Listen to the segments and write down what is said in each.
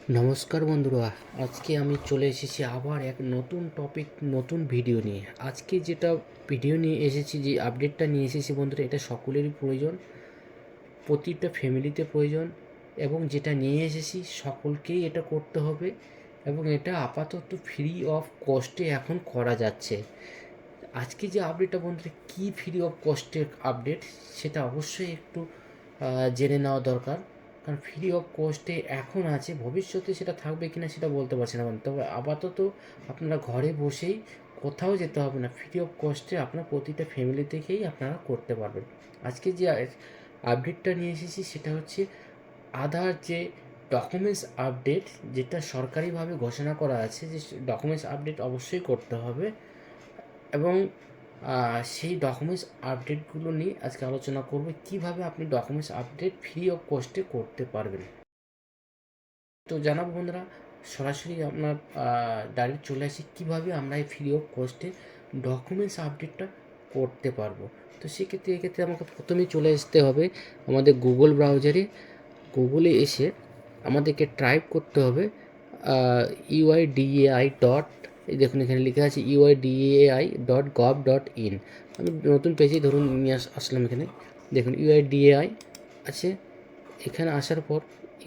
নমস্কার বন্ধুরা, আজকে আমি চলে এসেছি আবার এক নতুন টপিক, নতুন ভিডিও নিয়ে। আজকে যেটা ভিডিও নিয়ে এসেছি, যে আপডেটটা নিয়ে এসেছি বন্ধুরা, এটা সকলেরই প্রয়োজন, প্রতিটা ফ্যামিলিতে প্রয়োজন, এবং যেটা নিয়ে এসেছি সকলকেই এটা করতে হবে, এবং এটা আপাতত ফ্রি অফ কস্টে এখন করা যাচ্ছে। আজকে যে আপডেটটা বন্ধুরা, কী ফ্রি অফ কস্টের আপডেট, সেটা অবশ্যই একটু জেনে নেওয়া দরকার। কারণ ফ্রি অফ কস্টে এখন আছে, ভবিষ্যতে সেটা থাকবে কিনা সেটা বলতে পারছি না। তবে আপাতত আপনারা ঘরে বসেই, কোথাও যেতে হবে না, ফ্রি অফ কস্টে আপনার প্রতিটা ফ্যামিলি থেকেই আপনারা করতে পারবেন। আজকে যে আপডেটটা নিয়ে এসেছি সেটা হচ্ছে আধার যে ডকুমেন্টস আপডেট, যেটা সরকারিভাবে ঘোষণা করা আছে যে ডকুমেন্টস আপডেট অবশ্যই করতে হবে, এবং সেই ডকুমেন্টস আপডেটগুলো নিয়ে আজকে আলোচনা করব, কিভাবে আপনি ডকুমেন্টস আপডেট ফ্রি অফ কস্টে করতে পারবেন। তো জানাবো বন্ধুরা, সরাসরি আপনার ডাইরেক্ট চলে আসি কীভাবে আমরা এই ফ্রি অফ কস্টে ডকুমেন্টস আপডেটটা করতে পারবো। তো এক্ষেত্রে আমাকে প্রথমেই চলে আসতে হবে আমাদের গুগল ব্রাউজারে। গুগলে এসে আমাদেরকে টাইপ করতে হবে UIDAI ডট, এই দেখুন এখানে লেখা আছে UIDAI.gov.in। আমি নতুন পেজে ধরুন নিয়ে আসলাম, এখানে দেখুন UIDAI আছে। এখানে আসার পর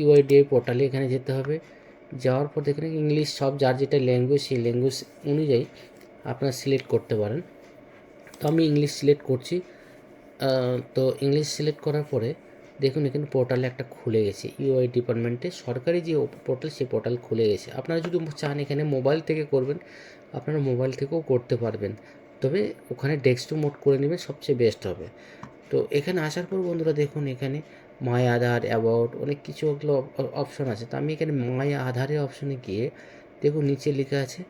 UIDAI পোর্টালে এখানে যেতে হবে। যাওয়ার পর দেখুন ইংলিশ, সব যার যেটা ল্যাঙ্গুয়েজ সেই ল্যাঙ্গুয়েজ অনুযায়ী আপনারা সিলেক্ট করতে পারেন। তো আমি ইংলিশ সিলেক্ট করছি। তো ইংলিশ সিলেক্ট করার পরে দেখুন এখানে পোর্টালে একটা খুলে গেছে, ইউআই ডিপার্টমেন্টে সরকারি যে পোর্টাল, সেই পোর্টাল খুলে গেছে। আপনারা যদি চান এখানে মোবাইল থেকে করবেন, আপনারা মোবাইল থেকেও করতে পারবেন, তবে ওখানে ডেস্কটপ মোড করে নেবেন, সবচেয়ে বেস্ট হবে। তো এখানে আসার পর বন্ধুরা দেখুন এখানে মাই আধার, অ্যাবাউট, অনেক কিছু ওগুলো অপশন আছে। তো আমি এখানে মাই আধারের অপশনে গিয়ে দেখুন নিচে লেখা আছে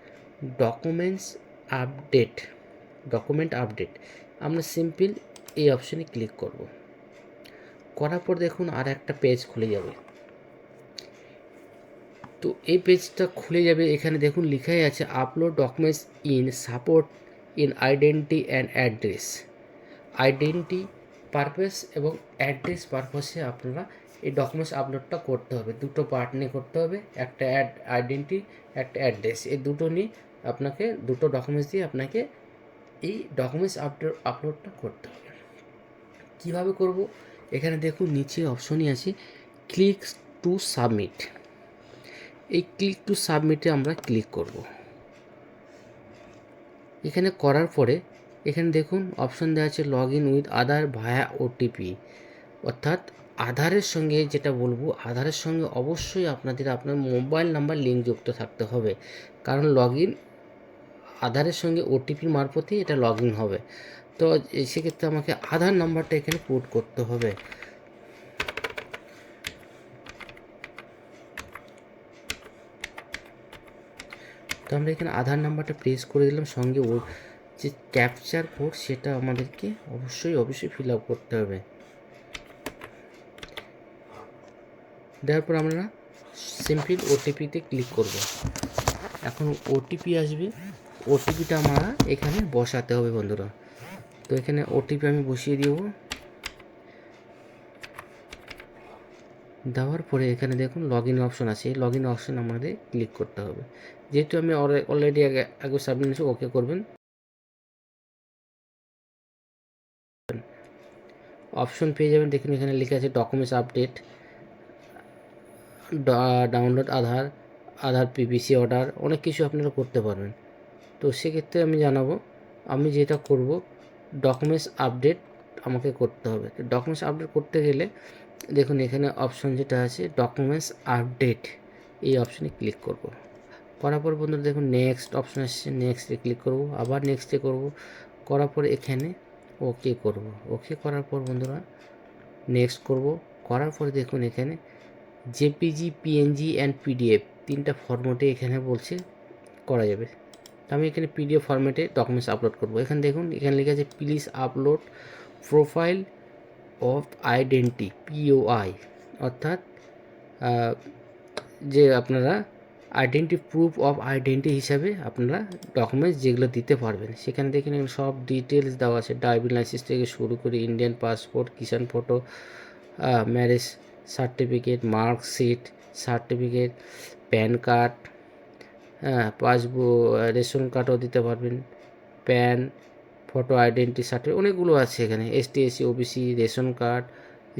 ডকুমেন্টস আপডেট, ডকুমেন্ট আপডেট। আমরা সিম্পল এই অপশানে ক্লিক করব। করার পর দেখুন আর একটা পেজ খুলে যাবে। তো এই পেজটা খুলে যাবে, এখানে দেখুন লেখাই আছে upload documents in support in identity and address. Identity purpose এবং অ্যাড্রেস পারপাসে আপনারা এই ডকুমেন্টস আপলোডটা করতে হবে। দুটো পার্ট নিয়ে করতে হবে, একটা আইডেন্টি, একটা অ্যাড্রেস। এই দুটো নিয়ে আপনাকে, দুটো ডকুমেন্টস দিয়ে আপনাকে এই ডকুমেন্টস আপলোডটা করতে হবে। কীভাবে করব, এখানে দেখুন নিচে অপশনই আছে ক্লিক টু সাবমিট। এই ক্লিক টু সাবমিটে আমরা ক্লিক করব। এখানে করার পরে এখানে দেখুন অপশন দেওয়া আছে log in with Aadhaar via OTP, অর্থাৎ আধারের সঙ্গে, যেটা বলবো আধারের সঙ্গে অবশ্যই আপনার মোবাইল নাম্বার লিঙ্ক যুক্ত থাকতে হবে, কারণ লগ ইন আধারের সঙ্গে ওটিপি মারফতেই এটা লগ ইন হবে। তো সেক্ষেত্রে আমাকে আধার নাম্বারটা এখানে পুট করতে হবে। তো আমরা এখানে আধার নাম্বারটা প্রেস করে দিলাম, সঙ্গে ওর যে ক্যাপচার কোড সেটা আমাদেরকে অবশ্যই ফিল আপ করতে হবে। দেওয়ার পর আমরা সিম্পল ওটিপিতে ক্লিক করব। এখন ওটিপি আসবে, ওটিপিটা আমরা এখানে বসাতে হবে বন্ধুরা। তো এখানে ওটিপি আমি বসিয়ে দিব। দেওয়ার পরে এখানে দেখুন লগ ইন অপশন আছে, এই লগ ইন অপশন আমাদের ক্লিক করতে হবে। যেহেতু আমি অলরেডি আগে সাবমিট করেছি, ওকে করবেন। অপশন পেয়ে যাবেন, দেখুন এখানে লেখা আছে ডকুমেন্টস আপডেট, ডাউনলোড আধার, আধার পিভিসি অর্ডার, অনেক কিছু আপনারা করতে পারবেন। তো সেক্ষেত্রে আমি জানাবো, আমি যেটা করব ডকুমেন্টস আপডেট আমাকে করতে হবে। তো ডকুমেন্টস আপডেট করতে গেলে দেখুন এখানে অপশন যেটা আছে ডকুমেন্টস আপডেট, এই অপশানে ক্লিক করব। করার পর বন্ধুরা দেখুন নেক্সট অপশন আসছে, নেক্সটে ক্লিক করব, আবার নেক্সটে করব। করার পর এখানে ওকে করব। ওকে করার পর বন্ধুরা নেক্সট করব। করার পরে দেখুন এখানে জেপিজি, পিএনজি অ্যান্ড পিডিএফ, তিনটা ফরম্যাটে এখানে বলছে করা যাবে। তো আমি এখানে পিডিএফ ফরম্যাটে ডকুমেন্টস আপলোড করব। এখানে দেখুন এখানে লেখা আছে please upload profile of identity, POI, অর্থাৎ যে আপনারা আইডেন্টি, প্রুফ অফ আইডেন্টি হিসাবে আপনারা ডকুমেন্টস যেগুলো দিতে পারবেন, সেখানে দেখেন সব ডিটেলস দেওয়া আছে, ড্রাইভিং লাইসেন্স থেকে শুরু করে Indian passport, Kisan photo, marriage certificate, marksheet, certificate, PAN card, হ্যাঁ, পাসবুক, রেশন কার্ডও দিতে পারবেন, প্যান, ফটো আইডেন্টি সার্টিফিকেট, অনেকগুলো আছে এখানে, ST SC OBC, ration card,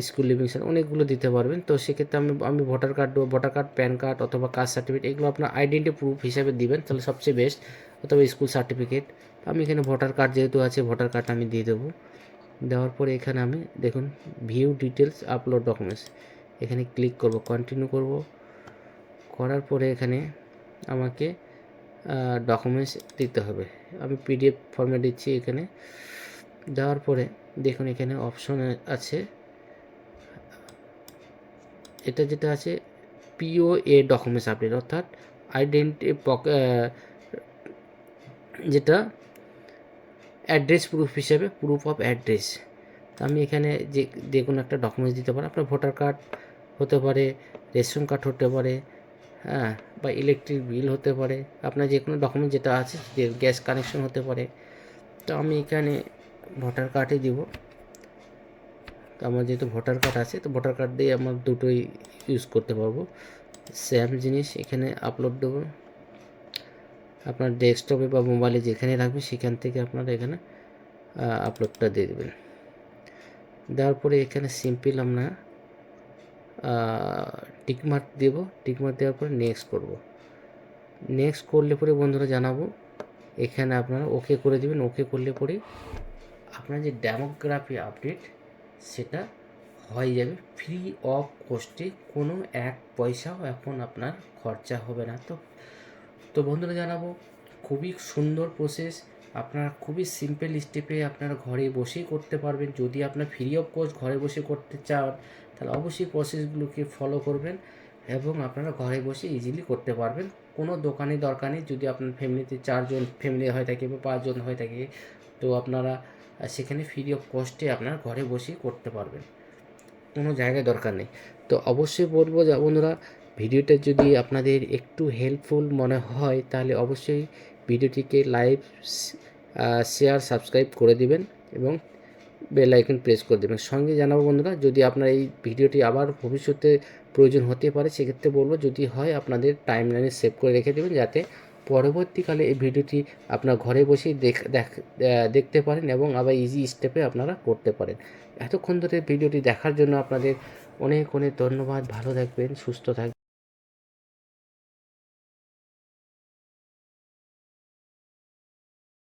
school living certificate, অনেকগুলো দিতে পারবেন। তো সেক্ষেত্রে আমি ভোটার কার্ড, প্যান কার্ড অথবা কাস্ট সার্টিফিকেট, এগুলো আপনার আইডেন্টি প্রুফ হিসাবে দিবেন, তাহলে সবচেয়ে বেস্ট, অথবা স্কুল সার্টিফিকেট। আমি এখানে ভোটার কার্ড যেহেতু আছে, ভোটার কার্ড আমি দিয়ে দেবো। দেওয়ার পরে এখানে আমি দেখুন ভিউ ডিটেলস আপলোড ডকুমেন্টস, এখানে ক্লিক করব, কন্টিনিউ করব। করার পরে এখানে আমাকে ডকুমেন্টস দিতে হবে, আমি পিডিএফ ফর্মে দিচ্ছি। এখানে দেওয়ার পরে দেখুন এখানে অপশন আছে, এটা যেটা আছে পিওএ ডকুমেন্টস আপডেট, অর্থাৎ আইডেন্টি যেটা অ্যাড্রেস প্রুফ হিসেবে, প্রুফ অফ অ্যাড্রেস। আমি এখানে যে কোনো একটা ডকুমেন্টস দিতে পারি, আপনার ভোটার কার্ড হতে পারে, রেশন কার্ড হতে পারে, হ্যাঁ, বা ইলেকট্রিক বিল হতে পারে, আপনার যে কোনো ডকুমেন্ট যেটা আছে, যে গ্যাস কানেকশন হতে পারে। তো আমি এখানে ভোটার কার্ডই দিব। তো আমার যেহেতু ভোটার কার্ড আছে, তো ভোটার কার্ড দিয়ে আমার দুটোই ইউজ করতে পারবো। সেম জিনিস এখানে আপলোড দেবো, আপনার ডেস্কটপে বা মোবাইলে যেখানে রাখবেন সেখান থেকে আপনারা এখানে আপলোডটা দিয়ে দেবেন। দেওয়ার পরে এখানে সিম্পল আমরা টিকমার্ক দেব, টিকমার্ক দেওয়ার পরে নেক্সট করব। নেক্সট করলে পরে বন্ধুরা জানাবো, এখানে আপনারা ওকে করে দেবেন। ওকে করলে পরে আপনার যে ডেমোগ্রাফি আপডেট সেটা হয়ে যাবে ফ্রি অফ কস্টে, কোনো এক পয়সাও এখন আপনার খরচা হবে না। তো বন্ধুরা জানাবো, খুবই সুন্দর প্রসেস, আপনারা খুবই সিম্পল স্টেপে আপনারা ঘরে বসেই করতে পারবেন। যদি আপনার ফ্রি অফ কস্ট ঘরে বসে করতে চান, তাহলে অবশ্যই প্রসেসগুলোকে ফলো করবেন এবং আপনারা ঘরে বসে ইজিলি করতে পারবেন। কোনো দোকানে দরকার নেই। যদি আপনার ফ্যামিলিতে 4 জন ফ্যামিলি হয়ে থাকে বা 5 জন হয়ে থাকে, তো আপনারা সেখানে ফ্রি অফ কস্টে আপনারা ঘরে বসেই করতে পারবেন, কোনো জায়গায় দরকার নেই। তো অবশ্যই বলবো যে বন্ধুরা, ভিডিওটা যদি আপনাদের একটু হেল্পফুল মনে হয়, তাহলে অবশ্যই ভিডিওটিকে লাইক, শেয়ার, সাবস্ক্রাইব করে দিবেন এবং বেল আইকন প্রেস করে দেবেন। সঙ্গে জানাবো বন্ধুরা, যদি আপনার এই ভিডিওটি আবার ভবিষ্যতে প্রয়োজন হতে পারে, সেক্ষেত্রে বলবো যদি হয় আপনাদের টাইমলাইনে সেভ করে রেখে দেবেন, যাতে পরবর্তীকালে এই ভিডিওটি আপনার ঘরে বসেই দেখতে পারেন এবং আবার ইজি স্টেপে আপনারা করতে পারেন। এতক্ষণ ধরে ভিডিওটি দেখার জন্য আপনাদের অনেক অনেক ধন্যবাদ। ভালো থাকবেন, সুস্থ থাকবেন।